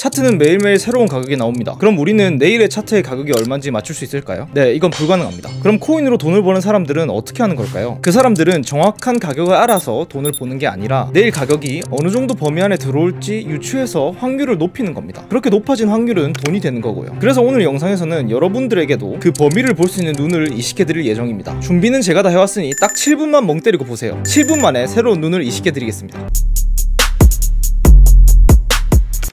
차트는 매일매일 새로운 가격이 나옵니다. 그럼 우리는 내일의 차트의 가격이 얼마인지 맞출 수 있을까요? 네, 이건 불가능합니다. 그럼 코인으로 돈을 버는 사람들은 어떻게 하는 걸까요? 그 사람들은 정확한 가격을 알아서 돈을 버는 게 아니라 내일 가격이 어느 정도 범위 안에 들어올지 유추해서 확률을 높이는 겁니다. 그렇게 높아진 확률은 돈이 되는 거고요. 그래서 오늘 영상에서는 여러분들에게도 그 범위를 볼 수 있는 눈을 이식해드릴 예정입니다. 준비는 제가 다 해왔으니 딱 7분만 멍 때리고 보세요. 7분 만에 새로운 눈을 이식해드리겠습니다.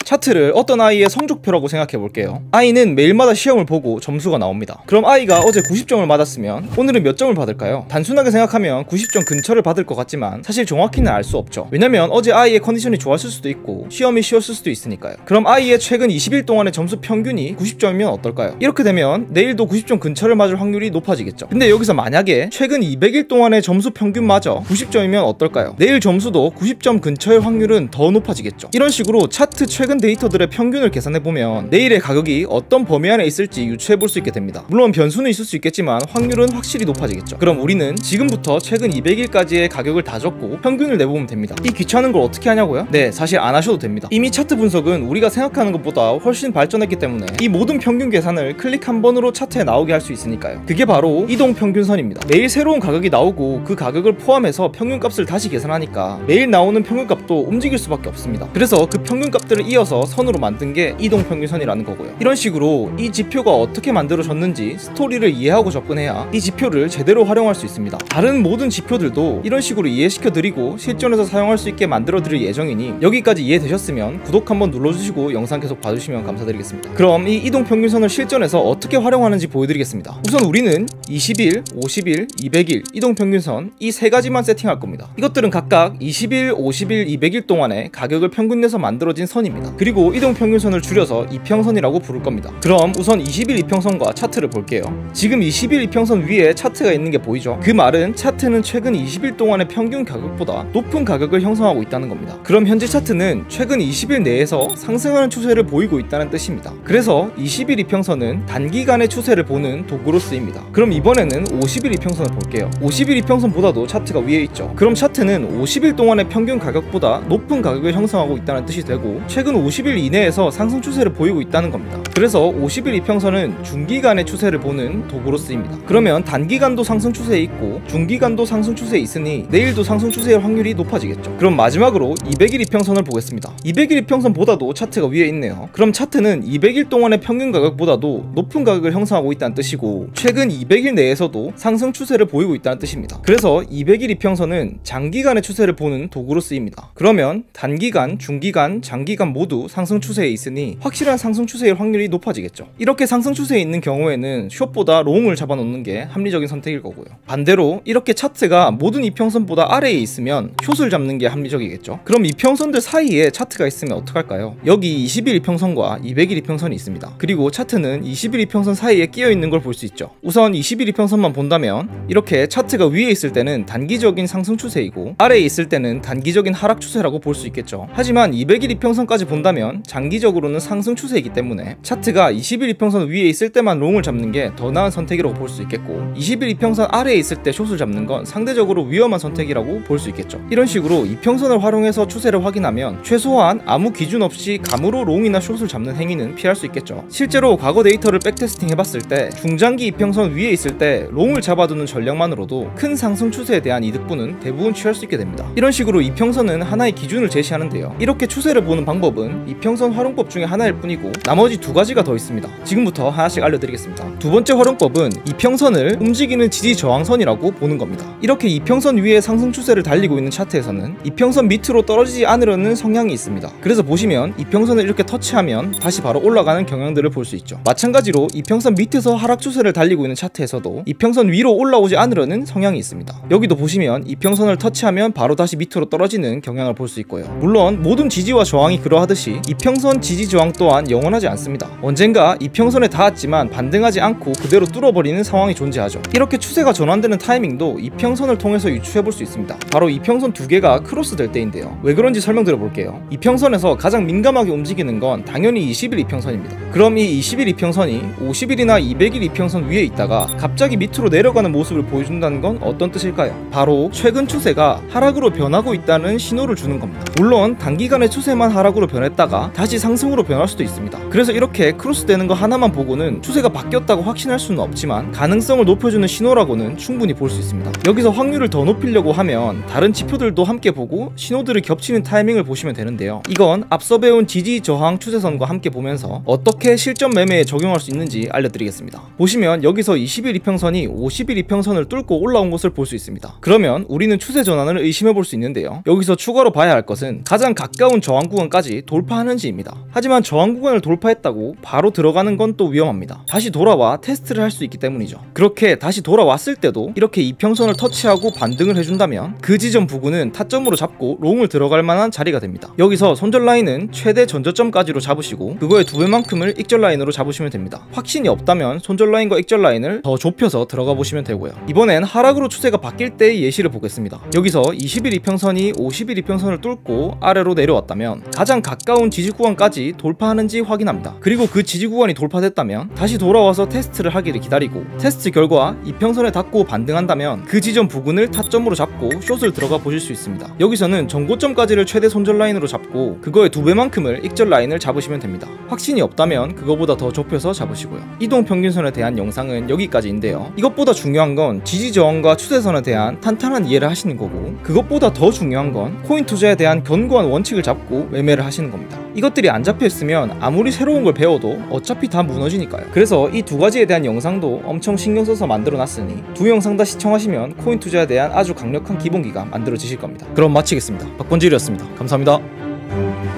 차트를 어떤 아이의 성적표라고 생각해볼게요. 아이는 매일마다 시험을 보고 점수가 나옵니다. 그럼 아이가 어제 90점을 맞았으면 오늘은 몇 점을 받을까요? 단순하게 생각하면 90점 근처를 받을 것 같지만 사실 정확히는 알 수 없죠. 왜냐면 어제 아이의 컨디션이 좋았을 수도 있고 시험이 쉬웠을 수도 있으니까요. 그럼 아이의 최근 20일 동안의 점수 평균이 90점이면 어떨까요? 이렇게 되면 내일도 90점 근처를 맞을 확률이 높아지겠죠. 근데 여기서 만약에 최근 200일 동안의 점수 평균마저 90점이면 어떨까요? 내일 점수도 90점 근처의 확률은 더 높아지겠죠. 이런 식으로 차트 최근 데이터들의 평균을 계산해보면 내일의 가격이 어떤 범위 안에 있을지 유추해볼 수 있게 됩니다. 물론 변수는 있을 수 있겠지만 확률은 확실히 높아지겠죠. 그럼 우리는 지금부터 최근 200일까지의 가격을 다 적고 평균을 내보면 됩니다. 이 귀찮은 걸 어떻게 하냐고요? 네, 사실 안 하셔도 됩니다. 이미 차트 분석은 우리가 생각하는 것보다 훨씬 발전했기 때문에 이 모든 평균 계산을 클릭 한 번으로 차트에 나오게 할 수 있으니까요. 그게 바로 이동평균선입니다. 매일 새로운 가격이 나오고 그 가격을 포함해서 평균값을 다시 계산하니까 매일 나오는 평균값도 움직일 수밖에 없습니다. 그래서 그 평균값들을 이어서 선으로 만든 게 이동평균선이라는 거고요. 이런 식으로 이 지표가 어떻게 만들어졌는지 스토리를 이해하고 접근해야 이 지표를 제대로 활용할 수 있습니다. 다른 모든 지표들도 이런 식으로 이해시켜드리고 실전에서 사용할 수 있게 만들어드릴 예정이니 여기까지 이해되셨으면 구독 한번 눌러주시고 영상 계속 봐주시면 감사드리겠습니다. 그럼 이 이동평균선을 실전에서 어떻게 활용하는지 보여드리겠습니다. 우선 우리는 20일, 50일, 200일 이동평균선 이 세 가지만 세팅할 겁니다. 이것들은 각각 20일, 50일, 200일 동안의 가격을 평균 내서 만들어진 선입니다. 그리고 이동평균선을 줄여서 이평선이라고 부를 겁니다. 그럼 우선 20일 이평선과 차트를 볼게요. 지금 20일 이평선 위에 차트가 있는 게 보이죠? 그 말은 차트는 최근 20일 동안의 평균 가격보다 높은 가격을 형성하고 있다는 겁니다. 그럼 현재 차트는 최근 20일 내에서 상승하는 추세를 보이고 있다는 뜻입니다. 그래서 20일 이평선은 단기간의 추세를 보는 도구로 쓰입니다. 그럼 이번에는 50일 이평선을 볼게요. 50일 이평선보다도 차트가 위에 있죠. 그럼 차트는 50일 동안의 평균 가격보다 높은 가격을 형성하고 있다는 뜻이 되고 최근 50일 이내에서 상승 추세를 보이고 있다는 겁니다. 그래서 50일 이평선은 중기간의 추세를 보는 도구로 쓰입니다. 그러면 단기간도 상승 추세에 있고 중기간도 상승 추세에 있으니 내일도 상승 추세의 확률이 높아지겠죠. 그럼 마지막으로 200일 이평선을 보겠습니다. 200일 이평선보다도 차트가 위에 있네요. 그럼 차트는 200일 동안의 평균 가격보다도 높은 가격을 형성하고 있다는 뜻이고 최근 200일 내에서도 상승 추세를 보이고 있다는 뜻입니다. 그래서 200일 이평선은 장기간의 추세를 보는 도구로 쓰입니다. 그러면 단기간, 중기간, 장기간 모두 상승 추세에 있으니 확실한 상승 추세의 확률이 높아지겠죠. 이렇게 상승 추세에 있는 경우에는 숏보다 롱을 잡아놓는 게 합리적인 선택일 거고요. 반대로 이렇게 차트가 모든 이평선보다 아래에 있으면 숏을 잡는 게 합리적이겠죠. 그럼 이평선들 사이에 차트가 있으면 어떡할까요? 여기 20일 이평선과 200일 이평선이 있습니다. 그리고 차트는 20일 이평선 사이에 끼어 있는 걸 볼 수 있죠. 우선 20일 이평선만 본다면 이렇게 차트가 위에 있을 때는 단기적인 상승 추세이고 아래에 있을 때는 단기적인 하락 추세라고 볼 수 있겠죠. 하지만 200일 이평선까지 본다면 장기적으로는 상승 추세이기 때문에 차트가 20일 이평선 위에 있을 때만 롱을 잡는 게 더 나은 선택이라고 볼 수 있겠고 20일 이평선 아래에 있을 때 숏을 잡는 건 상대적으로 위험한 선택이라고 볼 수 있겠죠. 이런 식으로 이평선을 활용해서 추세를 확인하면 최소한 아무 기준 없이 감으로 롱이나 숏을 잡는 행위는 피할 수 있겠죠. 실제로 과거 데이터를 백테스팅 해봤을 때 중장기 이평선 위에 있을 때 롱을 잡아두는 전략만으로도 큰 상승 추세에 대한 이득분은 대부분 취할 수 있게 됩니다. 이런 식으로 이평선은 하나의 기준을 제시하는데요. 이렇게 추세를 보는 방법은 이평선 활용법 중에 하나일 뿐이고 나머지 두 가지가 더 있습니다. 지금부터 하나씩 알려드리겠습니다. 두 번째 활용법은 이평선을 움직이는 지지 저항선이라고 보는 겁니다. 이렇게 이평선 위에 상승 추세를 달리고 있는 차트에서는 이평선 밑으로 떨어지지 않으려는 성향이 있습니다. 그래서 보시면 이평선을 이렇게 터치하면 다시 바로 올라가는 경향들을 볼 수 있죠. 마찬가지로 이평선 밑에서 하락 추세를 달리고 있는 차트에서도 이평선 위로 올라오지 않으려는 성향이 있습니다. 여기도 보시면 이평선을 터치하면 바로 다시 밑으로 떨어지는 경향을 볼 수 있고요. 물론 모든 지지와 저항이 그러하듯이 이평선 지지 저항 또한 영원하지 않습니다. 언젠가 이평선에 닿았지만 반등하지 않고 그대로 뚫어버리는 상황이 존재하죠. 이렇게 추세가 전환되는 타이밍도 이평선을 통해서 유추해볼 수 있습니다. 바로 이평선 두 개가 크로스 될 때인데요. 왜 그런지 설명드려 볼게요. 이평선에서 가장 민감하게 움직이는 건 당연히 20일 이평선입니다. 그럼 이 20일 이평선이 50일이나 200일 이평선 위에 있다가 갑자기 밑으로 내려가는 모습을 보여준다는 건 어떤 뜻일까요? 바로 최근 추세가 하락으로 변하고 있다는 신호를 주는 겁니다. 물론 단기간의 추세만 하락으로 변했 변했다가 다시 상승으로 변할 수도 있습니다. 그래서 이렇게 크로스되는 거 하나만 보고는 추세가 바뀌었다고 확신할 수는 없지만 가능성을 높여주는 신호라고는 충분히 볼 수 있습니다. 여기서 확률을 더 높이려고 하면 다른 지표들도 함께 보고 신호들을 겹치는 타이밍을 보시면 되는데요. 이건 앞서 배운 지지 저항 추세선과 함께 보면서 어떻게 실전 매매에 적용할 수 있는지 알려드리겠습니다. 보시면 여기서 20일 이평선이 50일 이평선을 뚫고 올라온 것을 볼 수 있습니다. 그러면 우리는 추세 전환을 의심해 볼 수 있는데요. 여기서 추가로 봐야 할 것은 가장 가까운 저항 구간까지 돌파하는지입니다. 하지만 저항 구간을 돌파했다고 바로 들어가는 건 또 위험합니다. 다시 돌아와 테스트를 할 수 있기 때문이죠. 그렇게 다시 돌아왔을 때도 이렇게 이평선을 터치하고 반등을 해준다면 그 지점 부근은 타점으로 잡고 롱을 들어갈 만한 자리가 됩니다. 여기서 손절 라인은 최대 전저점까지로 잡으시고 그거의 2배만큼을 익절 라인으로 잡으시면 됩니다. 확신이 없다면 손절 라인과 익절 라인을 더 좁혀서 들어가 보시면 되고요. 이번엔 하락으로 추세가 바뀔 때의 예시를 보겠습니다. 여기서 20일 이평선이 50일 이평선을 뚫고 아래로 내려왔다면 가장 가까운 지지 구간까지 돌파하는지 확인합니다. 그리고 그 지지 구간이 돌파됐다면 다시 돌아와서 테스트를 하기를 기다리고 테스트 결과 이평선에 닿고 반등한다면 그 지점 부근을 타점으로 잡고 숏을 들어가 보실 수 있습니다. 여기서는 전고점까지를 최대 손절 라인으로 잡고 그거의 2배만큼을 익절 라인을 잡으시면 됩니다. 확신이 없다면 그거보다 더 좁혀서 잡으시고요. 이동평균선에 대한 영상은 여기까지인데요. 이것보다 중요한 건 지지 저항과 추세선에 대한 탄탄한 이해를 하시는 거고 그것보다 더 중요한 건 코인 투자에 대한 견고한 원칙을 잡고 매매를 하시는 겁니다. 이것들이 안 잡혀 있으면 아무리 새로운 걸 배워도 어차피 다 무너지니까요. 그래서 이 두 가지에 대한 영상도 엄청 신경 써서 만들어 놨으니 두 영상 다 시청하시면 코인 투자에 대한 아주 강력한 기본기가 만들어지실 겁니다. 그럼 마치겠습니다. 박본질이었습니다. 감사합니다.